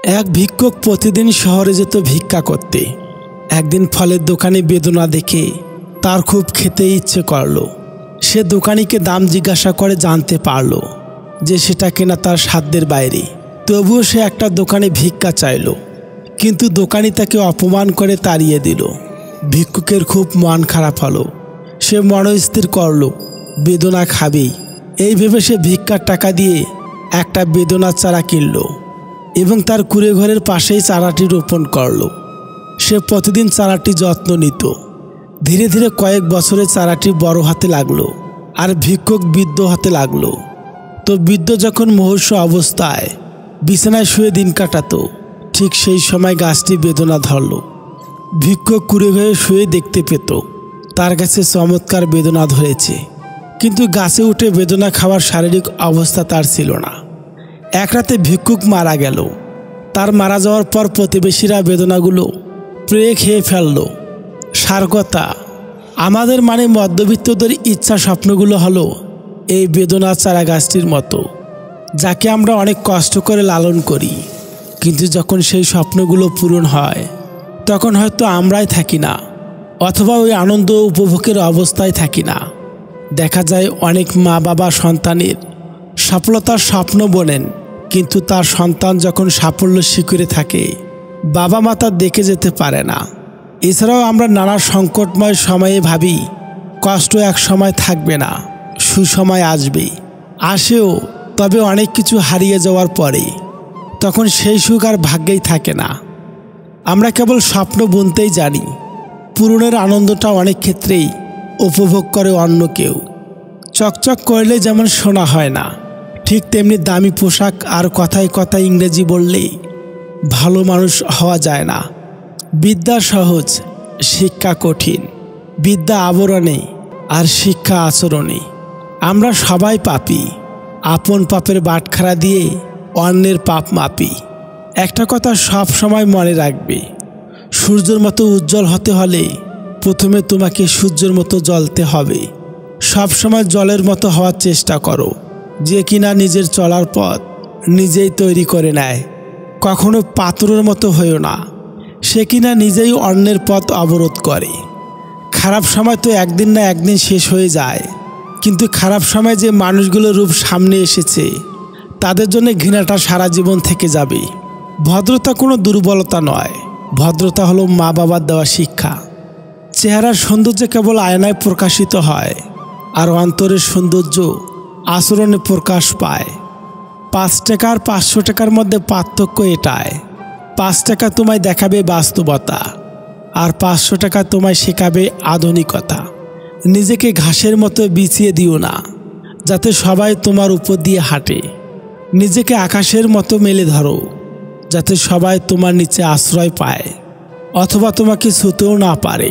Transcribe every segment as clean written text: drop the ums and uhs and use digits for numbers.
এক ভিক্ষুক প্রতিদিন শহরে যেত ভিক্ষা করতে। একদিন ফলের দোকানে বেদনা দেখে তার খুব খেতে ইচ্ছে করল। সে দোকানিকে দাম জিজ্ঞাসা করে জানতে পারল যে সেটা কেনা তার সাধ্যের বাইরে। তবুও সে একটা দোকানে ভিক্ষা চাইল, কিন্তু দোকানি তাকে অপমান করে তাড়িয়ে দিল। ভিক্ষুকের খুব মন খারাপ হলো। সে মনস্থির করল বেদনা খাবেই। এই ভেবে সে ভিক্ষার টাকা দিয়ে একটা বেদনার চারা কিনল এবং তার কুঁড়ে ঘরের পাশেই চারাটি রোপণ করল। সে প্রতিদিন চারাটি যত্ন নিত। ধীরে ধীরে কয়েক বছরে চারাটি বড় হতে লাগলো আর ভিক্ষুক বৃদ্ধ হতে লাগলো। তো বৃদ্ধ যখন মুমূর্ষু অবস্থায় বিছানায় শুয়ে দিন কাটাতো, ঠিক সেই সময় গাছটি বেদনা ধরল। ভিক্ষুক কুঁড়ে ঘরে শুয়ে দেখতে পেত তার কাছে চমৎকার বেদনা ধরেছে, কিন্তু গাছে উঠে বেদনা খাওয়ার শারীরিক অবস্থা তার ছিল না। এক রাতে ভিক্ষুক মারা গেল। তার মারা যাওয়ার পর প্রতিবেশীরা বেদনাগুলো পেড়ে খেয়ে ফেলল। সার কথা, আমাদের মধ্যবিত্তদের ইচ্ছা স্বপ্নগুলো হলো এই বেদনা চারা গাছটির মতো, যাকে আমরা অনেক কষ্ট করে লালন করি, কিন্তু যখন সেই স্বপ্নগুলো পূরণ হয় তখন হয়তো আমরাই থাকি না, অথবা ওই আনন্দ উপভোগের অবস্থায় থাকি না। দেখা যায় অনেক মা বাবা সন্তানের সফলতার স্বপ্ন বোনেন, কিন্তু তার সন্তান যখন সাফল্য শিখরে থাকে বাবা মা তা দেখে যেতে পারে না। এছাড়াও আমরা নানা সংকটময় সময়ে ভাবি কষ্ট এক সময় থাকবে না, সুসময় আসবে, আসেও, তবে অনেক কিছু হারিয়ে যাওয়ার পরে তখন সেই সুখ আর ভাগ্যেই থাকে না। আমরা কেবল স্বপ্ন বুনতেই জানি, পূরণের আনন্দটা অনেক ক্ষেত্রেই উপভোগ করে অন্য কেউ। চকচক করলে যেমন শোনা হয় না, ঠিক তেমনি দামি পোশাক আর কথায় কথায় ইংরেজি বললেই ভালো মানুষ হওয়া যায় না। বিদ্যা সহজ, শিক্ষা কঠিন। বিদ্যা আবরণে আর শিক্ষা আচরণে। আমরা সবাই পাপী, আপন পাপের বাটখারা দিয়ে অন্যের পাপ মাপি। একটা কথা সব সময় মনে রাখবে, সূর্যের মতো উজ্জ্বল হতে হলে প্রথমে তোমাকে সূর্যের মতো জ্বলতে হবে। সব সময় জলের মতো হওয়ার চেষ্টা করো, যে কিনা নিজের চলার পথ নিজেই তৈরি করে নেয়। কখনো পাথরের মতো হয়েও না, সে কিনা নিজেই অন্যের পথ অবরোধ করে। খারাপ সময় তো একদিন না একদিন শেষ হয়ে যায়, কিন্তু খারাপ সময় যে মানুষগুলোর রূপ সামনে এসেছে তাদের জন্য ঘৃণাটা সারা জীবন থেকে যাবে। ভদ্রতা কোনো দুর্বলতা নয়, ভদ্রতা হলো মা বাবার দেওয়া শিক্ষা। চেহারার সৌন্দর্য কেবল আয়নায় প্রকাশিত হয়, আর অন্তরের সৌন্দর্য আচরণে প্রকাশ পায়। 5 টাকা আর 500 টাকার মধ্যে পার্থক্য এটাই, 5 টাকা তোমায় দেখাবে বাস্তবতা, আর 500 টাকা তোমায় শেখাবে আধুনিকতা। নিজেকে ঘাসের মতো বিছিয়ে দিও না, যাতে সবাই তোমার উপর দিয়ে হাঁটে। নিজেকে আকাশের মতো মেলে ধরো, যাতে সবাই তোমার নিচে আশ্রয় পায়, অথবা তোমাকে ছুঁতেও না পারে।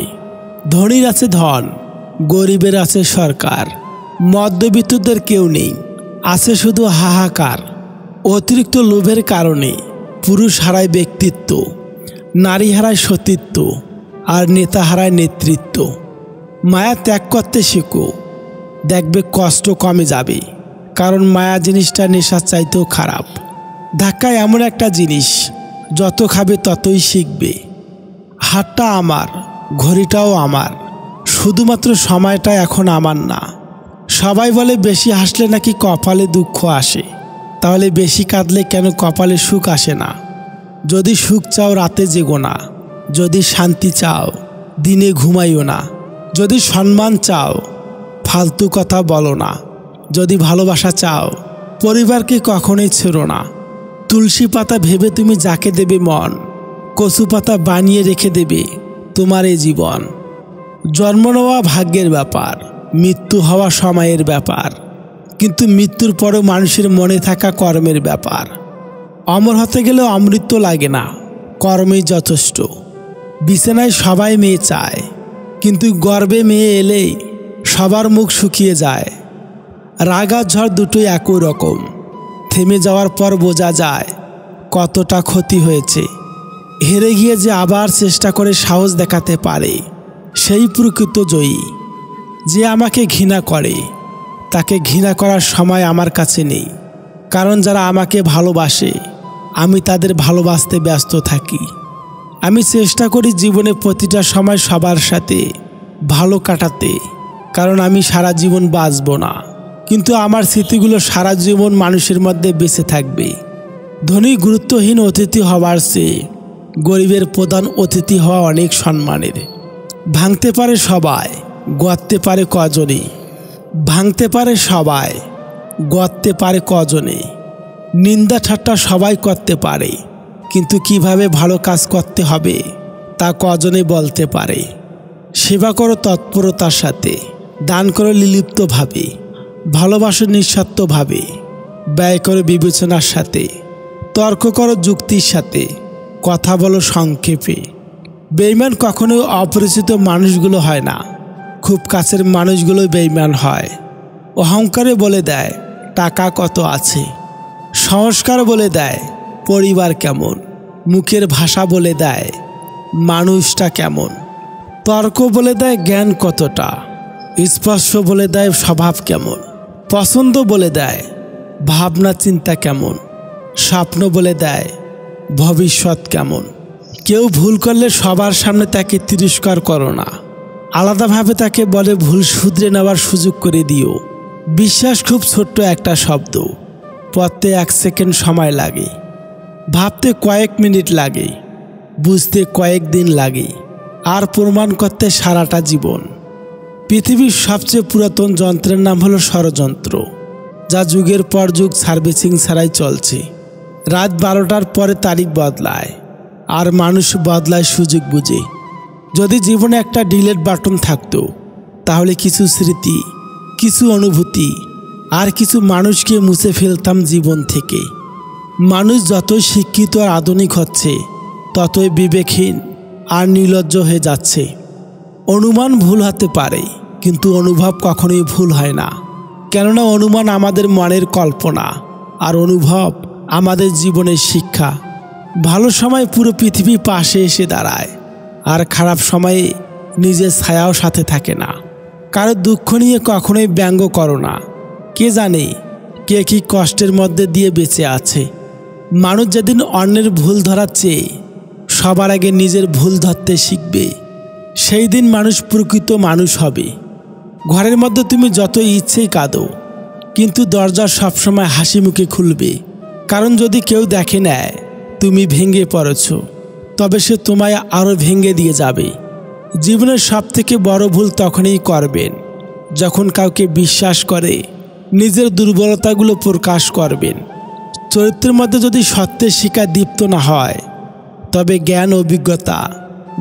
ধনীর আছে ধন, গরিবের আছে সরকার, মধ্যবিত্তদের কেউ নেই, আছে শুধু হাহাকার। অতিরিক্ত লোভের কারণে পুরুষ হারায় ব্যক্তিত্ব, নারী হারায় সতীত্ব, আর নেতা হারায় নেতৃত্ব। মায়া ত্যাগ করতে শেখো, দেখবে কষ্ট কমে যাবে, কারণ মায়া জিনিসটা নেশার চাইতেও খারাপ। ধাক্কা এমন একটা জিনিস, যত খাবে ততই শিখবে। হাতটা আমার, ঘড়িটাও আমার, শুধুমাত্র সময়টা এখন আমার না। সবাই বলে বেশি হাসলে নাকি কপালে দুঃখ আসে, তাহলে বেশি কাঁদলে কেন কপালে সুখ আসে না? যদি সুখ চাও রাতে জেগো না, যদি শান্তি চাও দিনে ঘুমাইও না, যদি সম্মান চাও ফালতু কথা বলো না, যদি ভালোবাসা চাও পরিবারকে কখনোই ছেড়ো না। তুলসী পাতা ভেবে তুমি যাকে দেবে মন, কচু পাতা বানিয়ে রেখে দেবে তোমার এই জীবন। জন্ম নেওয়া ভাগ্যের ব্যাপার, মৃত্যু হওয়া সময়ের ব্যাপার, কিন্তু মৃত্যুর পরেও মানুষের মনে থাকা কর্মের ব্যাপার। অমর হতে গেলেও অমৃত লাগে না, কর্মই যথেষ্ট। বিছানায় সবাই মেয়ে চায়, কিন্তু গর্বে মেয়ে এলেই সবার মুখ শুকিয়ে যায়। রাগ আর ঝড় দুটোই একই রকম, থেমে যাওয়ার পর বোঝা যায় কতটা ক্ষতি হয়েছে। হেরে গিয়ে যে আবার চেষ্টা করে সাহস দেখাতে পারে সেই প্রকৃত জয়ী। যে আমাকে ঘৃণা করে তাকে ঘৃণা করার সময় আমার কাছে নেই, কারণ যারা আমাকে ভালোবাসে আমি তাদের ভালোবাসতে ব্যস্ত থাকি। আমি চেষ্টা করি জীবনে প্রতিটা সময় সবার সাথে ভালো কাটাতে, কারণ আমি সারা জীবন বাঁচব না, কিন্তু আমার স্মৃতিগুলো সারা জীবন মানুষের মধ্যে বেঁচে থাকবে। ধনী গুরুত্বহীন অতিথি হওয়ার চেয়ে গরিবের প্রধান অতিথি হওয়া অনেক সম্মানের। ভাঙতে পারে সবাই, গড়তে পারে কজনে। ভাঙতে পারে সবাই, গড়তে পারে কজনে। নিন্দা ঠাট্টা সবাই করতে পারে, কিন্তু কিভাবে ভালো কাজ করতে হবে তা কজনে বলতে পারে। সেবা করো তৎপরতার সাথে, দান করো নির্লিপ্তভাবে, ভালোবাসো নিঃস্বার্থভাবে, ব্যয় করো বিবেচনার সাথে, তর্ক করো যুক্তির সাথে, কথা বলো সংক্ষেপে। বেঈমান কখনোই অপরিচিত মানুষগুলো হয় না, খুব কাছের মানুষগুলো বেঈমান হয়। অহংকারে বলে দেয় টাকা কত আছে, সংস্কার বলে দেয় পরিবার কেমন, মুখের ভাষা বলে দেয় মানুষটা কেমন, তর্ক বলে দেয় জ্ঞান কতটা, স্পর্শ বলে দেয় স্বভাব কেমন, পছন্দ বলে দেয় ভাবনা চিন্তা কেমন, স্বপ্ন বলে দেয় ভবিষ্যৎ কেমন। কেউ ভুল করলে সবার সামনে তাকে তিরস্কার করো না, আলাদাভাবে তাকে বলে ভুল শুধরে নেওয়ার সুযোগ করে দিও। বিশ্বাস খুব ছোট্ট একটা শব্দ, পড়তে 1 সেকেন্ড সময় লাগে, ভাবতে কয়েক মিনিট লাগে, বুঝতে কয়েক দিন লাগে, আর প্রমাণ করতে সারাটা জীবন। পৃথিবীর সবচেয়ে পুরাতন যন্ত্রের নাম হলো ষড়যন্ত্র, যা যুগের পর যুগ সার্ভিসিং ছাড়াই চলছে। রাত 12টার পরে তারিখ বদলায়, আর মানুষ বদলায় সুযোগ বুঝে। যদি জীবনে একটা ডিলেট বাটন থাকতো, তাহলে কিছু স্মৃতি, কিছু অনুভূতি আর কিছু মানুষকে মুছে ফেলতাম জীবন থেকে। মানুষ যতই শিক্ষিত আর আধুনিক হচ্ছে, ততই বিবেকহীন আর নির্লজ্জ হয়ে যাচ্ছে। অনুমান ভুল হতে পারে, কিন্তু অনুভব কখনোই ভুল হয় না, কেননা অনুমান আমাদের মনের কল্পনা, আর অনুভব আমাদের জীবনের শিক্ষা। ভালো সময় পুরো পৃথিবী পাশে এসে দাঁড়ায়, আর খারাপ সময়ে নিজের ছায়াও সাথে থাকে না। কারো দুঃখ নিয়ে কখনোই ব্যঙ্গ করো না, কে জানে কে কি কষ্টের মধ্যে দিয়ে বেঁচে আছে। মানুষ যেদিন অন্যের ভুল ধরার চেয়ে সবার আগে নিজের ভুল ধরতে শিখবে, সেই দিন মানুষ প্রকৃত মানুষ হবে। ঘরের মধ্যে তুমি যত ইচ্ছেই কাঁদো, কিন্তু দরজা সবসময় হাসি মুখে খুলবে, কারণ যদি কেউ দেখে নেয় তুমি ভেঙে পড়েছ, তবে সে তোমায় আরও ভেঙে দিয়ে যাবে। জীবনের সবথেকে বড় ভুল তখনই করবেন যখন কাউকে বিশ্বাস করে নিজের দুর্বলতাগুলো প্রকাশ করবেন। চরিত্রের মধ্যে যদি সত্যের শিকা দীপ্ত না হয়, তবে জ্ঞান, অভিজ্ঞতা,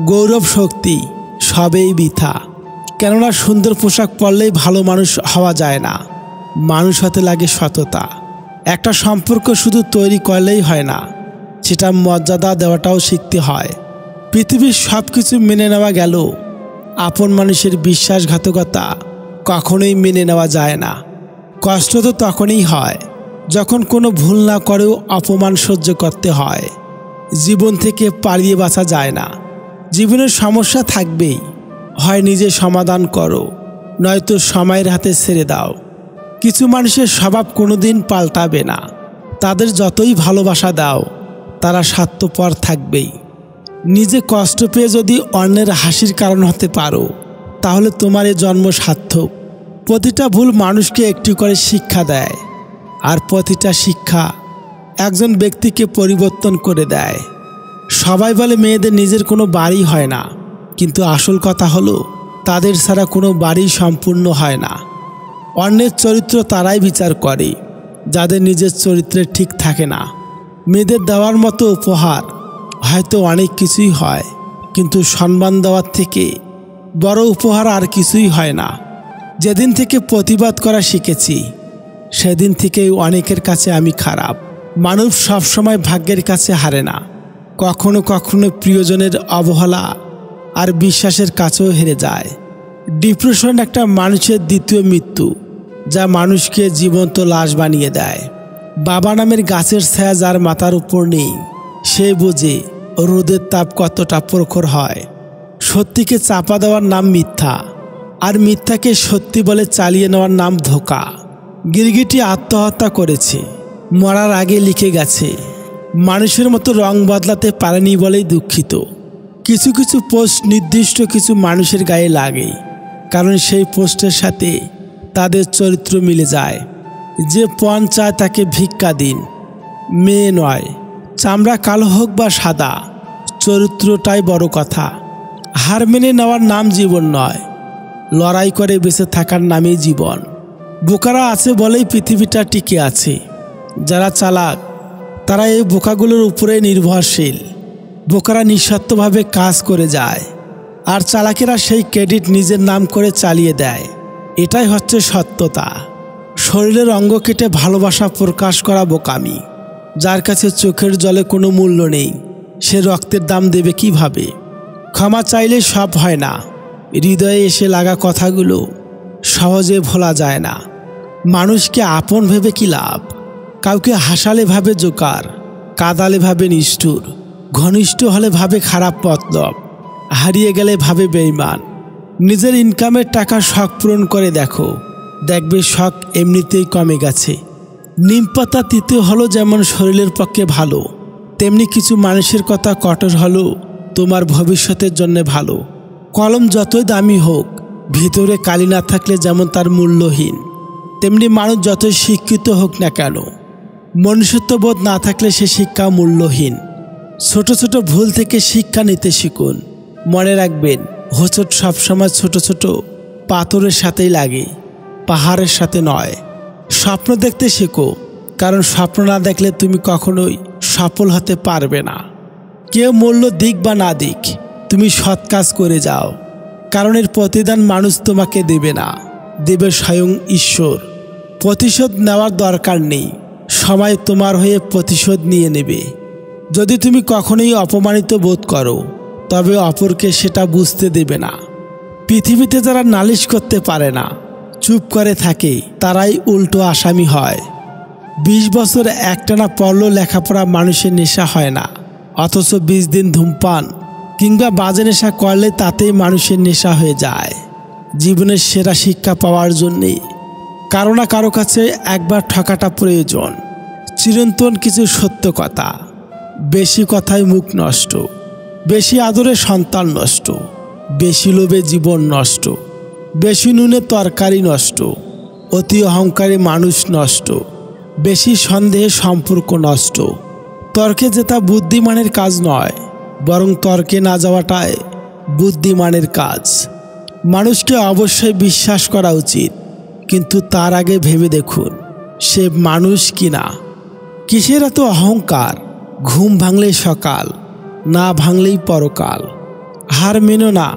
গৌরব, শক্তি সবই বৃথা। কেননা সুন্দর পোশাক পরলেই ভালো মানুষ হওয়া যায় না, মানুষ হতে লাগে সততা। একটা সম্পর্ক শুধু তৈরি করলেই হয় না, সেটা মর্যাদা দেওয়াটাও শিখতে হয়। পৃথিবীর সব কিছু মেনে নেওয়া গেল, আপন মানুষের বিশ্বাসঘাতকতা কখনোই মেনে নেওয়া যায় না। কষ্ট তো তখনই হয় যখন কোনো ভুল না করেও অপমান সহ্য করতে হয়। জীবন থেকে পালিয়ে বাঁচা যায় না, জীবনের সমস্যা থাকবেই, হয় নিজে সমাধান করো, নয়তো সময়ের হাতে ছেড়ে দাও। কিছু মানুষের স্বভাব কোনোদিন পাল্টাবে না, তাদের যতই ভালোবাসা দাও তারা স্বার্থপর থাকবেই। নিজে কষ্ট পেয়ে যদি অন্যের হাসির কারণ হতে পারো, তাহলে তোমার এ জন্ম সার্থক। প্রতিটা ভুল মানুষকে একটি করে শিক্ষা দেয়, আর প্রতিটা শিক্ষা একজন ব্যক্তিকে পরিবর্তন করে দেয়। সবাই বলে মেয়েদের নিজের কোনো বাড়ি হয় না, কিন্তু আসল কথা হলো তাদের ছাড়া কোনো বাড়ি সম্পূর্ণ হয় না। অন্যের চরিত্র তারাই বিচার করে যাদের নিজের চরিত্রে ঠিক থাকে না। মেয়েদের দেওয়ার মতো উপহার হয়তো অনেক কিছুই হয়, কিন্তু সম্মান দেওয়ার থেকে বড় উপহার আর কিছুই হয় না। যেদিন থেকে প্রতিবাদ করা শিখেছি, সেদিন থেকেই অনেকের কাছে আমি খারাপ। মানুষ সবসময় ভাগ্যের কাছে হারে না, কখনো কখনো প্রিয়জনের অবহেলা আর বিশ্বাসের কাছেও হেরে যায়। ডিপ্রেশন একটা মানুষের দ্বিতীয় মৃত্যু, যা মানুষকে জীবন্ত লাশ বানিয়ে দেয়। বাবা নামের গাছের ছায়া যার মাথার উপর নেই, সে বোঝে রোদের তাপ কতটা প্রখর হয়। সত্যিকে চাপা দেওয়ার নাম মিথ্যা, আর মিথ্যাকে সত্যি বলে চালিয়ে নেওয়ার নাম ধোঁকা। গিরগিটি আত্মহত্যা করেছে, মরার আগে লিখে গেছে, মানুষের মতো রং বদলাতে পারেনি বলেই দুঃখিত। কিছু কিছু পোস্ট নির্দিষ্ট কিছু মানুষের গায়ে লাগে, কারণ সেই পোস্টের সাথে তাদের চরিত্র মিলে যায়। যে পণ চায় তাকে ভিক্ষা দিন। মেয়ে নয়, চামড়া কালো হোক বা সাদা, চরিত্রটাই বড় কথা। হার মেনে নেওয়ার নাম জীবন নয়, লড়াই করে বেঁচে থাকার নামই জীবন। বোকারা আছে বলেই পৃথিবীটা টিকে আছে। যারা চালাক তারা এই বোকাগুলোর উপরে নির্ভরশীল। বোকারা নিঃস্বার্থভাবে কাজ করে যায়, আর চালাকেরা সেই ক্রেডিট নিজের নাম করে চালিয়ে দেয়। এটাই হচ্ছে সত্যতা। শরীরের অঙ্গ কেটে ভালোবাসা প্রকাশ করা বোকামি। যার কাছে চোখের জলে কোনো মূল্য নেই, সে রক্তের দাম দেবে কিভাবে? ক্ষমা চাইলে সব হয় না। হৃদয়ে এসে লাগা কথাগুলো সহজে ভোলা যায় না। মানুষকে আপন ভেবে কি লাভ? কাউকে হাসালে ভাবে জোকার, কাঁদালে ভাবে নিষ্ঠুর, ঘনিষ্ঠ হলে ভাবে খারাপ মতলব, হারিয়ে গেলে ভাবে বেঈমান। নিজের ইনকামের টাকা শখ পূরণ করে দেখো, দেখবে শখ এমনিতেই কমে গেছে। নিমপাতা তিতে হলো যেমন শরীরের পক্ষে ভালো, তেমনি কিছু মানুষের কথা কঠোর হলো তোমার ভবিষ্যতের জন্য ভালো। কলম যতই দামি হোক, ভিতরে কালি না থাকলে যেমন তার মূল্যহীন, তেমনি মানুষ যতই শিক্ষিত হোক না কেন, মনুষ্যত্ববোধ না থাকলে সে শিক্ষা মূল্যহীন। ছোট ছোট ভুল থেকে শিক্ষা নিতে শিখুন। মনে রাখবেন, হোঁচট সবসময় ছোট ছোট পাথরের সাথেই লাগে, পাহাড়ের সাথে নয়। স্বপ্ন দেখতে শেখো, কারণ স্বপ্ন না দেখলে তুমি কখনোই সফল হতে পারবে না। কেউ মূল্য দিক বা না দিক, তুমি সৎ কাজ করে যাও, কারণ এর প্রতিদান মানুষ তোমাকে দেবে না, দেবে স্বয়ং ঈশ্বর। প্রতিশোধ নেওয়ার দরকার নেই, সময় তোমার হয়ে প্রতিশোধ নিয়ে নেবে। যদি তুমি কখনোই অপমানিত বোধ করো, তবে অপরকে সেটা বুঝতে দেবে না। পৃথিবীতে যারা নালিশ করতে পারে না, চুপ করে থাকে, তারাই উল্টো আসামি হয়। 20 বছর একটানা পড়লেও লেখাপড়া মানুষের নেশা হয় না, অথচ 20 দিন ধূমপান কিংবা বাজে নেশা করলে তাতেই মানুষের নেশা হয়ে যায়। জীবনের সেরা শিক্ষা পাওয়ার জন্যে কারো না কারো কাছে একবার ঠকাটা প্রয়োজন। চিরন্তন কিছু সত্য কথা। বেশি কথায় মুখ নষ্ট, বেশি আদরে সন্তান নষ্ট, বেশি লোভে জীবন নষ্ট, বেশি নুনে তরকারি নষ্ট, অতি অহংকারে মানুষ নষ্ট, বেশি সন্দেহে সম্পর্ক নষ্ট। তর্কে জেতা বুদ্ধিমানের কাজ নয়, বরং তর্কে না যাওয়াটাই বুদ্ধিমানের কাজ। মানুষকে অবশ্যই বিশ্বাস করা উচিত, কিন্তু তার আগে ভেবে দেখুন সে মানুষ কিনা। কিসের এত অহংকার? ঘুম ভাঙলেই সকাল, না ভাঙলেই পরকাল। হার মেনো না।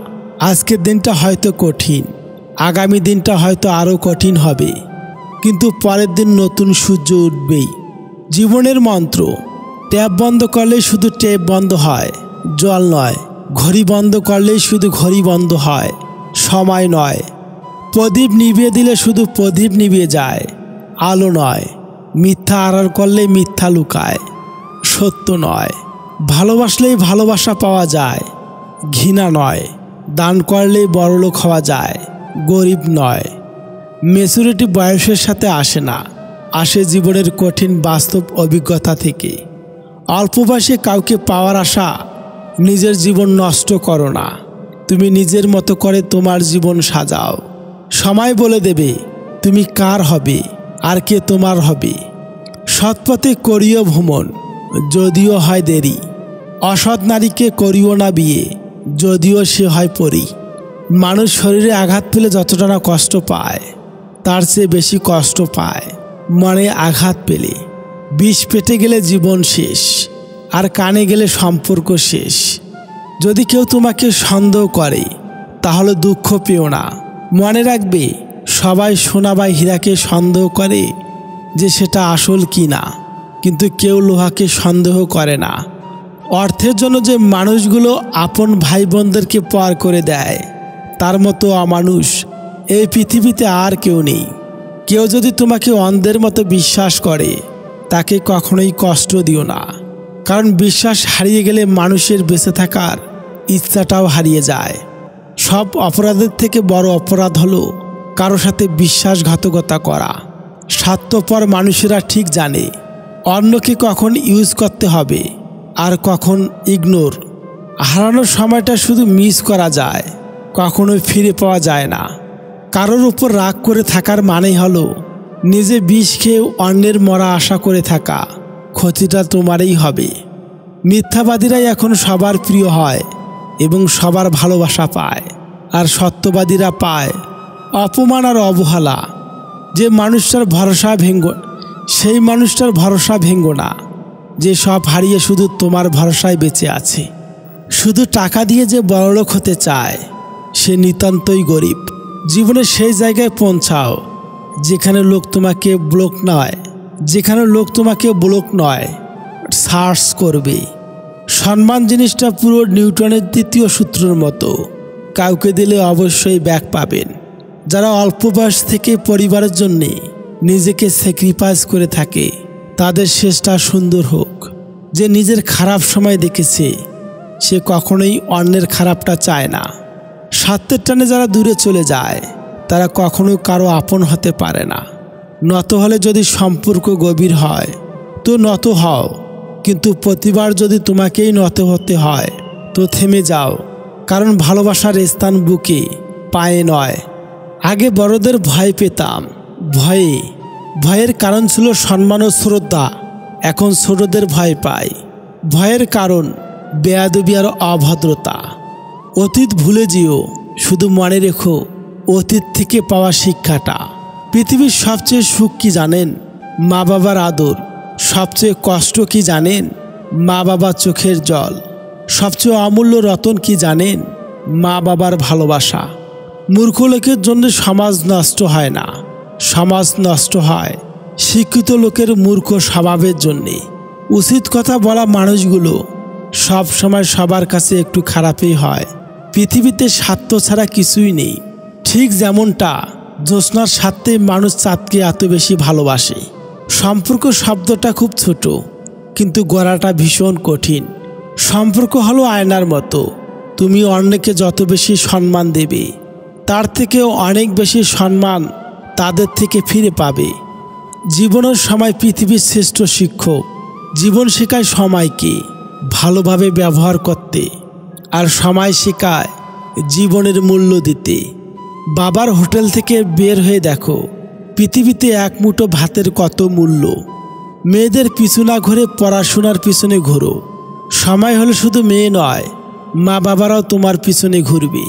আজকের দিনটা হয়তো কঠিন, আগামী দিনটা হয়তো আরও কঠিন হবে, কিন্তু পরের দিন নতুন সূর্য উঠবেই। জীবনের মন্ত্র, ট্যাপ বন্ধ করলেই শুধু ট্যাপ বন্ধ হয়, জল নয়। ঘড়ি বন্ধ করলেই শুধু ঘড়ি বন্ধ হয়, সময় নয়। প্রদীপ নিভিয়ে দিলে শুধু প্রদীপ নিভিয়ে যায়, আলো নয়। মিথ্যা আড়াল করলেই মিথ্যা লুকায়, সত্য নয়। ভালোবাসলেই ভালোবাসা পাওয়া যায়, ঘৃণা নয়। দান করলেই বড়লোক হওয়া যায়, গরিব নয়। ম্যাচুরিটি বয়সের সাথে আসে না, আসে জীবনের কঠিন বাস্তব অভিজ্ঞতা থেকে। অল্প বয়সে কাউকে পাওয়ার আশা নিজের জীবন নষ্ট করো না। তুমি নিজের মতো করে তোমার জীবন সাজাও। সময় বলে দেবে তুমি কার হবে আর কে তোমার হবে। সৎপথে করিও ভ্রমণ, যদিও হয় দেরি। অসৎ নারীকে করিও না বিয়ে, যদিও সে হয় পরী। মানুষ শরীরে আঘাত পেলে যতটা না কষ্ট পায়, তার চেয়ে বেশি কষ্ট পায় মনে আঘাত পেলে। বিষ পেটে গেলে জীবন শেষ, আর কানে গেলে সম্পর্ক শেষ। যদি কেউ তোমাকে সন্দেহ করে, তাহলে দুঃখ পেও না। মনে রাখবে, সবাই সোনা বা হীরাকে সন্দেহ করে যে সেটা আসল কি না, কিন্তু কেউ লোহাকে সন্দেহ করে না। অর্থের জন্য যে মানুষগুলো আপন ভাই বোনদেরকে পর করে দেয়, তার মতো অমানুষ এই পৃথিবীতে আর কেউ নেই। কেউ যদি তোমাকে অন্ধের মতো বিশ্বাস করে, তাকে কখনোই কষ্ট দিও না, কারণ বিশ্বাস হারিয়ে গেলে মানুষের বেঁচে থাকার ইচ্ছাটাও হারিয়ে যায়। সব অপরাধের থেকে বড় অপরাধ হলো কারো সাথে বিশ্বাসঘাতকতা করা। স্বার্থপর মানুষেরা ঠিক জানে অন্যকে কখন ইউজ করতে হবে আর কখন ইগনোর। হারানোর সময়টা শুধু মিস করা যায়, কখনোই ফিরে পাওয়া যায় না। কারোর উপর রাগ করে থাকার মানেই হলো নিজে বিষ খেয়ে অন্যের মরা আশা করে থাকা। ক্ষতিটা তোমারই হবে। মিথ্যাবাদীরাই এখন সবার প্রিয় হয় এবং সবার ভালোবাসা পায়, আর সত্যবাদীরা পায় অপমান আর অবহেলা। যে মানুষটার ভরসা ভেঙ্গো সেই মানুষটার ভরসা ভেঙ্গো না, যে সব হারিয়ে শুধু তোমার ভরসায় বেঁচে আছে। শুধু টাকা দিয়ে যে বড়লোক হতে চায় সে নিতান্তই গরিব। জীবনে সেই জায়গায় পৌঁছাও যেখানে লোক তোমাকে ব্লক নয় সার্চ করবে। সম্মান জিনিসটা পুরো নিউটনের দ্বিতীয় সূত্রের মতো, কাউকে দিলে অবশ্যই ব্যাক পাবেন। যারা অল্প বয়স থেকে পরিবারের জন্যে নিজেকে স্যাক্রিফাইস করে থাকে তাদের শেষটা সুন্দর হোক। যে নিজের খারাপ সময় দেখেছে সে কখনোই অন্যের খারাপটা চায় না। স্বার্থের টানে যারা দূরে চলে যায় তারা কখনোই কারো আপন হতে পারে না। নত হলে যদি সম্পর্ক গভীর হয় তো নত হও, কিন্তু প্রতিবার যদি তোমাকেই নত হতে হয় তো থেমে যাও, কারণ ভালোবাসার স্থান বুকে, পায়ে নয়। আগে বড়দের ভয় পেতাম, ভয়ের কারণ ছিল সম্মান ও শ্রদ্ধা। এখন ছোটদের ভয় পাই। ভয়ের কারণ বেয়াদবি আর অভদ্রতা। অতীত ভুলে যেও, শুধু মনে রেখো অতীত থেকে পাওয়া শিক্ষাটা। পৃথিবীর সবচেয়ে সুখ কি জানেন? মা বাবার আদর। সবচেয়ে কষ্ট কি জানেন? মা বাবার চোখের জল। সবচেয়ে অমূল্য রতন কি জানেন? মা বাবার ভালোবাসা। মূর্খ লোকের জন্য সমাজ নষ্ট হয় না, সমাজ নষ্ট হয় শিক্ষিত লোকের মূর্খ স্বভাবের জন্যে। উচিত কথা বলা মানুষগুলো সব সময় সবার কাছে একটু খারাপই হয়। পৃথিবীতে স্বার্থ ছাড়া কিছুই নেই। ঠিক যেমনটা জ্যোৎস্নার স্বার্থে মানুষ চাঁদকে এত বেশি ভালোবাসে। সম্পর্ক শব্দটা খুব ছোট, কিন্তু গড়াটা ভীষণ কঠিন। সম্পর্ক হলো আয়নার মতো। তুমি অন্যকে যত বেশি সম্মান দেবে তার থেকেও অনেক বেশি সম্মান তাদের থেকে ফিরে পাবে। জীবনের সময় পৃথিবীর শ্রেষ্ঠ শিক্ষক। জীবন শেখায় সময়কে ভালোভাবে ব্যবহার করতে, আর সময় শেখায় জীবনের মূল্য দিতে। বাবার হোটেল থেকে বের হয়ে দেখো পৃথিবীতে এক মুঠো ভাতের কত মূল্য। মেয়েদের পিছু না ঘুরে পড়াশোনার পিছনে ঘোরো। সময় হলো শুধু মেয়ে নয়, মা বাবারাও তোমার পিছনে ঘুরবে।